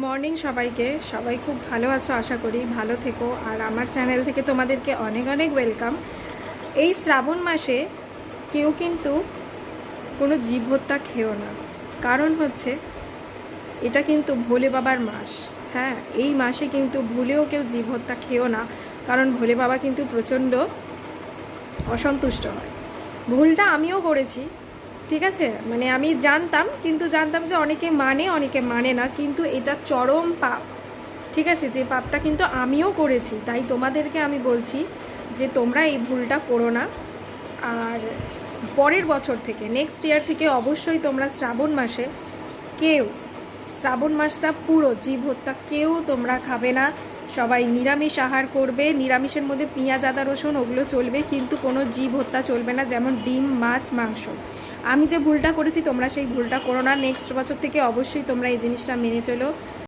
Morning সবাইকে। সবাই খুব ভালো আছো আশা করি, ভালো থেকো। আর আমার চ্যানেল থেকে তোমাদেরকে অনেক অনেক ওয়েলকাম। এই শ্রাবণ মাসে কেউ কিন্তু কোনো জীব হত্যা খেও না, কারণ হচ্ছে এটা কিন্তু ভোলে বাবার মাস। হ্যাঁ, এই মাসে কিন্তু ভুলেও কেউ জীব হত্যা খেও না, কারণ ভোলে বাবা কিন্তু প্রচণ্ড অসন্তুষ্ট হয়। ভুলটা আমিও করেছি, ঠিক আছে, মানে আমি জানতাম, কিন্তু জানতাম যে অনেকে অনেকে মানে না, কিন্তু এটা চরম পাপ। ঠিক আছে, যে পাপটা কিন্তু আমিও করেছি, তাই তোমাদেরকে আমি বলছি যে তোমরা এই ভুলটা করো না। আর পরের বছর থেকে, নেক্সট ইয়ার থেকে অবশ্যই তোমরা শ্রাবণ মাসটা পুরো জীব হত্যা কেউ তোমরা খাবে না। সবাই নিরামিষ আহার করবে, নিরামিষের মধ্যে পেঁয়াজ আদা রসুন ওগুলো চলবে, কিন্তু কোনো জীব হত্যা চলবে না, যেমন ডিম মাছ মাংস। আমি যে ভুলটা করেছি তোমরা সেই ভুলটা করো না। নেক্সট বছর থেকে অবশ্যই তোমরা এই জিনিসটা মেনে চলো।